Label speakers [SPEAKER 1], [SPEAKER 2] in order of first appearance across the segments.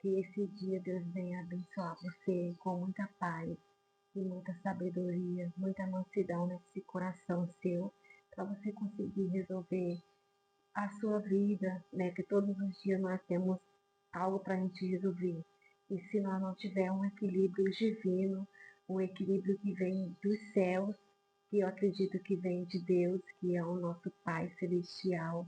[SPEAKER 1] Que esse dia Deus venha abençoar você com muita paz e muita sabedoria, muita mansidão nesse coração seu, para você conseguir resolver a sua vida, né? Que todos os dias nós temos algo para a gente resolver. E se nós não tiver um equilíbrio divino, um equilíbrio que vem dos céus, que eu acredito que vem de Deus, que é o nosso Pai Celestial,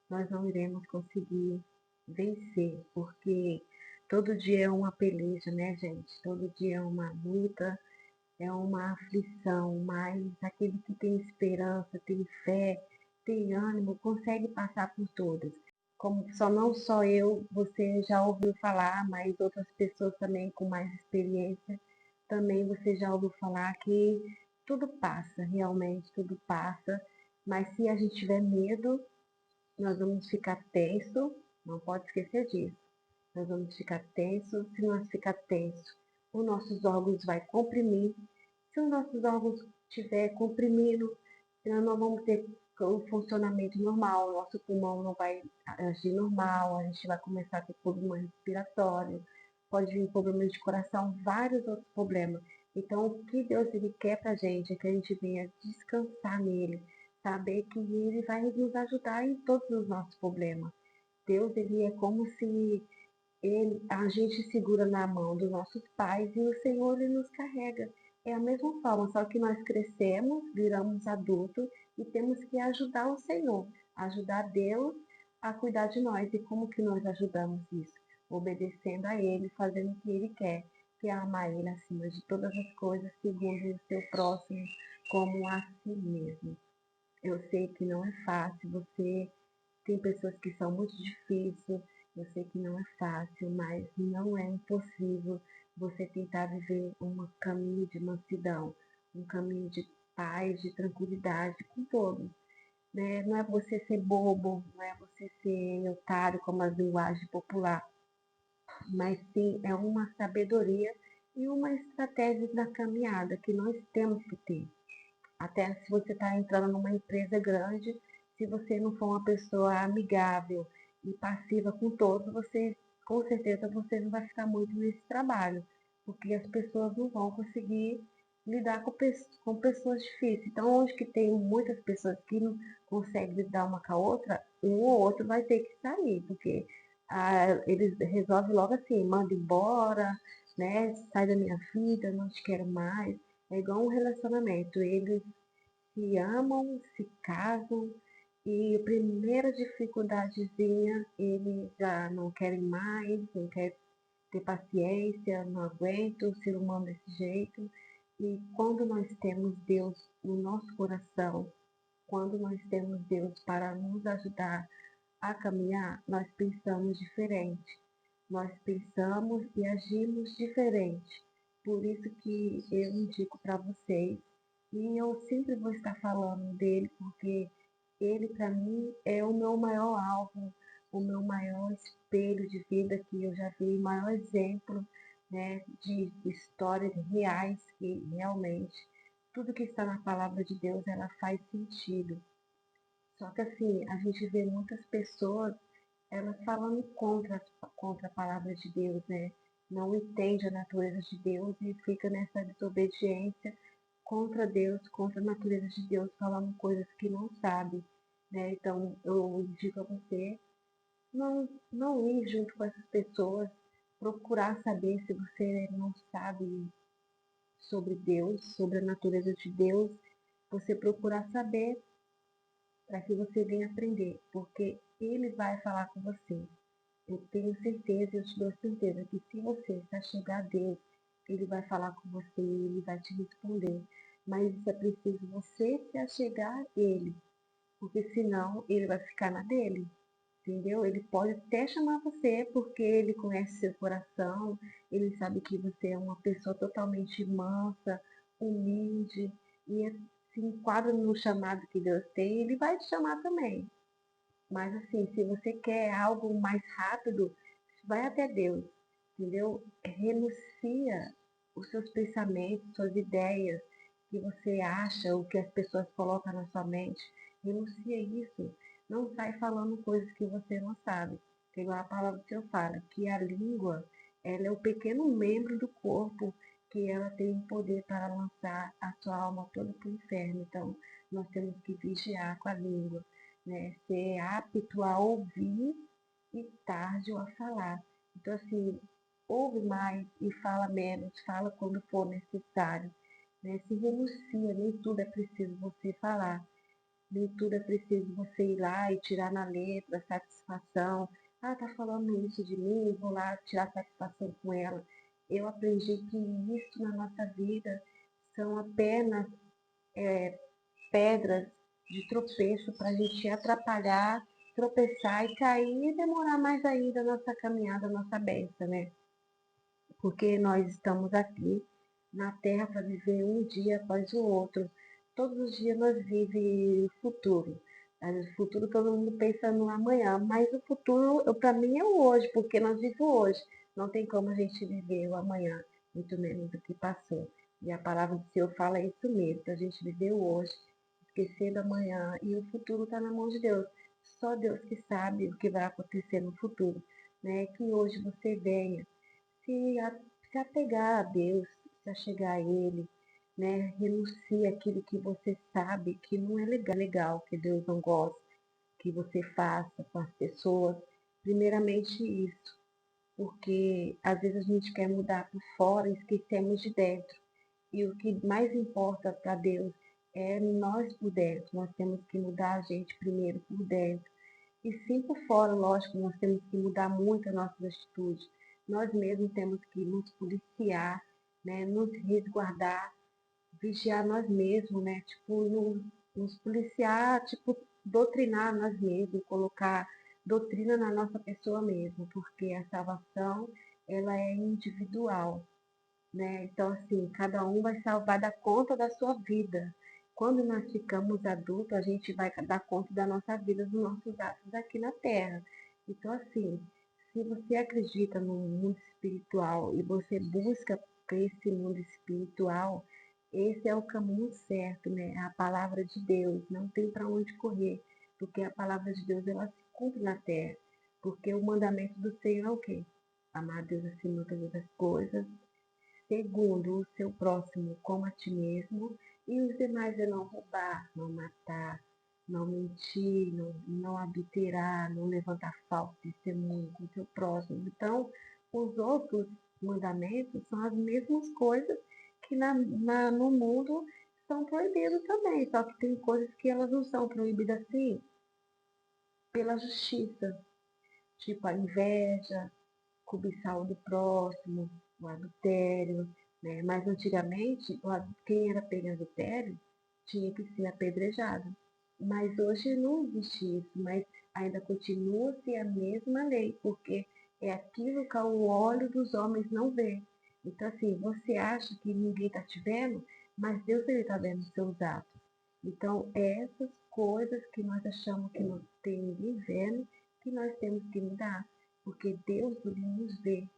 [SPEAKER 1] nós não iremos conseguir vencer, porque todo dia é uma peleja, né, gente? Todo dia é uma luta, é uma aflição, mas aquele que tem esperança, tem fé, tem ânimo, consegue passar por todas. Como só não só eu, você já ouviu falar, mas outras pessoas também com mais experiência, também você já ouviu falar que tudo passa, realmente tudo passa, mas se a gente tiver medo, nós vamos ficar tenso, não pode esquecer disso. Nós vamos ficar tenso, se nós ficar tenso, os nossos órgãos vai comprimir. Se os nossos órgãos estiver comprimido, nós não vamos ter o funcionamento normal, o nosso pulmão não vai agir normal, a gente vai começar a ter problema respiratório, pode vir problema de coração, vários outros problemas. Então, o que Deus ele quer para a gente é que a gente venha descansar nele, saber que ele vai nos ajudar em todos os nossos problemas. Deus ele é como se a gente segura na mão dos nossos pais e o Senhor ele nos carrega. É a mesma forma, só que nós crescemos, viramos adultos e temos que ajudar o Senhor, ajudar Deus a cuidar de nós. E como que nós ajudamos isso? Obedecendo a Ele, fazendo o que Ele quer, que é amar Ele acima de todas as coisas, segundo o seu próximo como a si mesmo. Eu sei que não é fácil, você tem pessoas que são muito difíceis, eu sei que não é fácil, mas não é impossível você tentar viver um caminho de mansidão, um caminho de paz, de tranquilidade com todos. Né? Não é você ser bobo, não é você ser otário, como a linguagem popular, mas sim é uma sabedoria e uma estratégia na caminhada que nós temos que ter. Até se você está entrando numa empresa grande, se você não for uma pessoa amigável e passiva com todos, você, com certeza, você não vai ficar muito nesse trabalho, porque as pessoas não vão conseguir lidar com pessoas difíceis. Então, onde que tem muitas pessoas que não conseguem lidar uma com a outra, um ou outro vai ter que sair, porque eles resolvem logo assim, manda embora, né? Sai da minha vida, não te quero mais. É igual um relacionamento. Eles se amam, se casam e a primeira dificuldadezinha eles já não querem mais, não querem ter paciência, não aguento o ser humano desse jeito. E quando nós temos Deus no nosso coração, quando nós temos Deus para nos ajudar a caminhar, nós pensamos diferente. Nós pensamos e agimos diferente. Por isso que eu indico para vocês, e eu sempre vou estar falando dele, porque ele para mim é o meu maior alvo, o meu maior espelho de vida que eu já vi, o maior exemplo, né, de histórias reais que realmente tudo que está na palavra de Deus ela faz sentido. Só que assim, a gente vê muitas pessoas elas falando contra a palavra de Deus, né? Não entende a natureza de Deus e fica nessa desobediência contra Deus, contra a natureza de Deus, falando coisas que não sabe, né? Então, eu digo a você, não ir junto com essas pessoas, procurar saber se você não sabe sobre Deus, sobre a natureza de Deus, você procurar saber para que você venha aprender, porque Ele vai falar com você. Eu tenho certeza, eu te dou certeza que se você se achegar a Deus, Ele vai falar com você, Ele vai te responder. Mas isso é preciso você se achegar a Ele, porque senão Ele vai ficar na dele, entendeu? Ele pode até chamar você, porque Ele conhece seu coração, Ele sabe que você é uma pessoa totalmente mansa, humilde, e se enquadra no chamado que Deus tem, Ele vai te chamar também. Mas assim, se você quer algo mais rápido, vai até Deus, entendeu? Renuncia os seus pensamentos, suas ideias que você acha, o que as pessoas colocam na sua mente. Renuncia isso. Não sai falando coisas que você não sabe. Tem igual a palavra que eu falo, que a língua Ela é o pequeno membro do corpo que ela tem o poder para lançar a sua alma toda para o inferno. Então, nós temos que vigiar com a língua, né? Ser apto a ouvir e tardio a falar. Então, assim, ouve mais e fala menos, fala quando for necessário, né? Se renuncia, nem tudo é preciso você falar. Nem tudo é preciso você ir lá e tirar na letra satisfação. Ah, tá falando isso de mim, vou lá tirar satisfação com ela. Eu aprendi que isso na nossa vida são apenas pedras de tropeço para a gente atrapalhar, tropeçar e cair e demorar mais ainda a nossa caminhada, a nossa bênção, né? Porque nós estamos aqui na Terra para viver um dia após o outro. Todos os dias nós vivemos o futuro. O futuro todo mundo pensa no amanhã, mas o futuro para mim é o hoje, porque nós vivemos hoje. Não tem como a gente viver o amanhã, muito menos do que passou. E a palavra do Senhor fala isso mesmo, para a gente viver o hoje, esquecendo amanhã, e o futuro está na mão de Deus. Só Deus que sabe o que vai acontecer no futuro. Né? Que hoje você venha se, a, se apegar a Deus, se achegar a Ele, né? Renuncie aquilo que você sabe que não é legal, que Deus não gosta, que você faça com as pessoas. Primeiramente isso, porque às vezes a gente quer mudar por fora e esquecemos de dentro. E o que mais importa para Deus é nós por dentro. Nós temos que mudar a gente primeiro por dentro. E sim por fora, lógico, nós temos que mudar muito as nossas atitudes. Nós mesmos temos que nos policiar, né? Nos resguardar, vigiar nós mesmos, né? Tipo, nos policiar, tipo, doutrinar nós mesmos, colocar doutrina na nossa pessoa mesmo, porque a salvação, ela é individual, né? Então, assim, cada um vai salvar da conta da sua vida. Quando nós ficamos adultos, a gente vai dar conta da nossa vida, dos nossos atos aqui na Terra. Então, assim, se você acredita no mundo espiritual e você busca por esse mundo espiritual, esse é o caminho certo, né? A palavra de Deus, não tem para onde correr, porque a palavra de Deus, ela se cumpre na Terra. Porque o mandamento do Senhor é o quê? Amar a Deus acima de todas as coisas. Segundo, o seu próximo como a ti mesmo. E os demais é não roubar, não matar, não mentir, não adulterar, não levantar falso testemunho com o seu próximo. Então, os outros mandamentos são as mesmas coisas que no mundo são proibidos também. Só que tem coisas que elas não são proibidas assim pela justiça, tipo a inveja, cobiçar o do próximo, o adultério, né? Mas antigamente, quem era pego em adultério tinha que ser apedrejado. Mas hoje não existe isso, mas ainda continua-se a mesma lei, porque é aquilo que o olho dos homens não vê. Então, assim, você acha que ninguém está te vendo, mas Deus está vendo os seus atos. Então, é essas coisas que nós achamos que não tem ninguém vendo, que nós temos que mudar, porque Deus ele nos vê.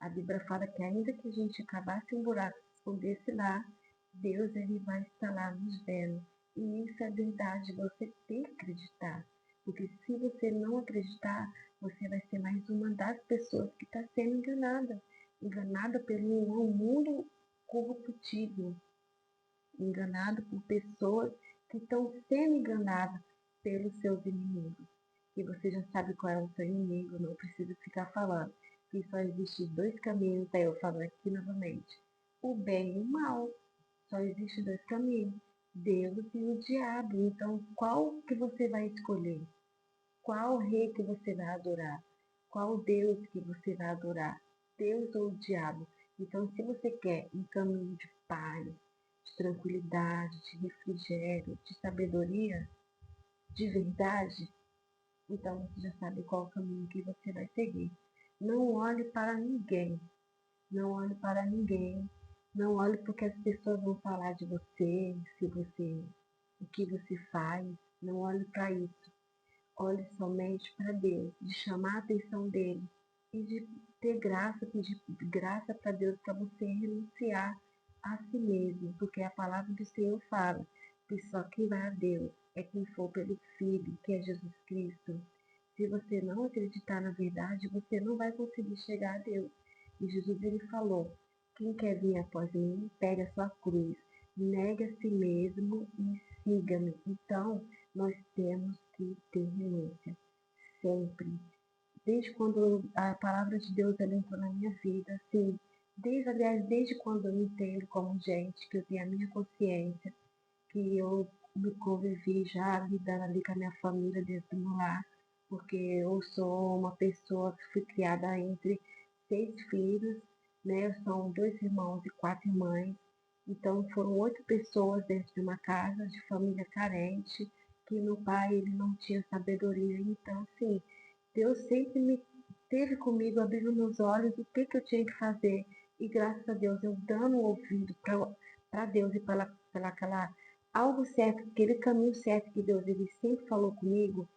[SPEAKER 1] A Bíblia fala que ainda que a gente cavasse um buraco, se escondesse lá, Deus ele vai estar lá nos vendo. E isso é verdade, você tem que acreditar. Porque se você não acreditar, você vai ser mais uma das pessoas que está sendo enganada. Enganada pelo um mundo corruptível, enganado por pessoas que estão sendo enganadas pelos seus inimigos. E você já sabe qual é o seu inimigo, não precisa ficar falando. Que só existe dois caminhos, aí eu falo aqui novamente. O bem e o mal. Só existe dois caminhos. Deus e o diabo. Então, qual que você vai escolher? Qual rei que você vai adorar? Qual Deus que você vai adorar? Deus ou o diabo? Então, se você quer um caminho de paz, de tranquilidade, de refrigério, de sabedoria, de verdade, então você já sabe qual o caminho que você vai seguir. Não olhe para ninguém, não olhe para ninguém, não olhe porque as pessoas vão falar de você, se você, o que você faz, não olhe para isso. Olhe somente para Deus, de chamar a atenção dele e de ter graça, pedir graça para Deus para você renunciar a si mesmo, porque a palavra do Senhor fala que só quem vai a Deus é quem for pelo Filho, que é Jesus Cristo. Se você não acreditar na verdade, você não vai conseguir chegar a Deus. E Jesus ele falou: quem quer vir após mim, pegue a sua cruz, negue a si mesmo e siga-me. Então, nós temos que ter renúncia, sempre. Desde quando a palavra de Deus ela entrou na minha vida, assim, desde quando eu me entendo como gente, que eu tenho a minha consciência, que eu me convivi já lidando ali com a minha família dentro do meu lar, porque eu sou uma pessoa que fui criada entre 6 filhos, né? São 2 irmãos e 4 irmãs, então foram 8 pessoas dentro de uma casa de família carente, que meu pai ele não tinha sabedoria, então assim, Deus sempre me teve comigo, abrindo meus olhos, o que que eu tinha que fazer, e graças a Deus eu dando o ouvido para Deus e pela aquela algo certo, aquele caminho certo que Deus ele sempre falou comigo,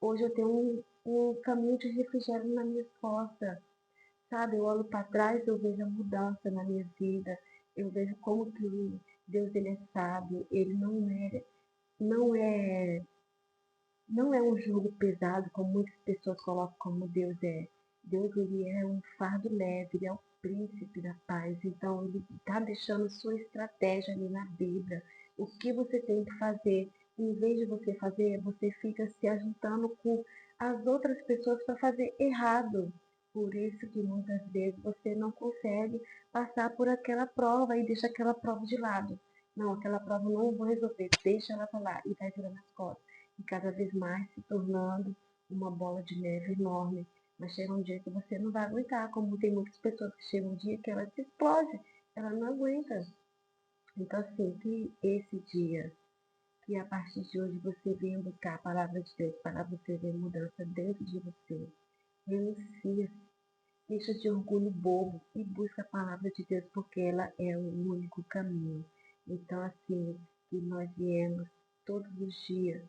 [SPEAKER 1] hoje eu tenho um caminho de refrigério na minha costas, sabe? Eu olho para trás, eu vejo a mudança na minha vida, eu vejo como que Deus ele é sábio, ele não é, não é um jugo pesado como muitas pessoas colocam como Deus é. Deus ele é um fardo leve, ele é o príncipe da paz. Então ele está deixando sua estratégia ali na Bíblia. O que você tem que fazer, em vez de você fazer, você fica se ajuntando com as outras pessoas para fazer errado. Por isso que muitas vezes você não consegue passar por aquela prova e deixa aquela prova de lado. Não, aquela prova eu não vou resolver, deixa ela para lá e vai virando as costas e cada vez mais se tornando uma bola de neve enorme. Mas chega um dia que você não vai aguentar, como tem muitas pessoas que chega um dia que ela se explode, ela não aguenta. Então, assim, que esse dia, que a partir de hoje você venha buscar a palavra de Deus para você ver mudança dentro de você. Renuncia, deixa de orgulho bobo e busca a palavra de Deus, porque ela é o único caminho. Então, assim, que nós viemos todos os dias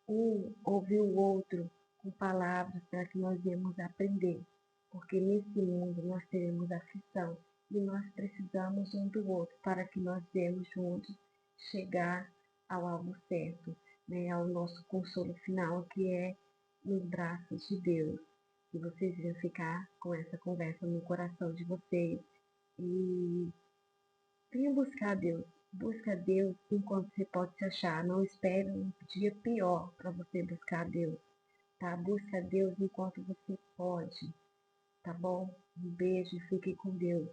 [SPEAKER 1] um ouvir o outro com palavras para que nós viemos aprender. Porque nesse mundo nós teremos aflição e nós precisamos um do outro para que nós viemos juntos chegar ao alvo certo, né, ao nosso consolo final, que é nos braços de Deus. E vocês vão ficar com essa conversa no coração de vocês e venha buscar Deus. Busca Deus enquanto você pode se achar. Não espere um dia pior para você buscar Deus, tá? Busca Deus enquanto você pode, tá bom? Um beijo e fique com Deus.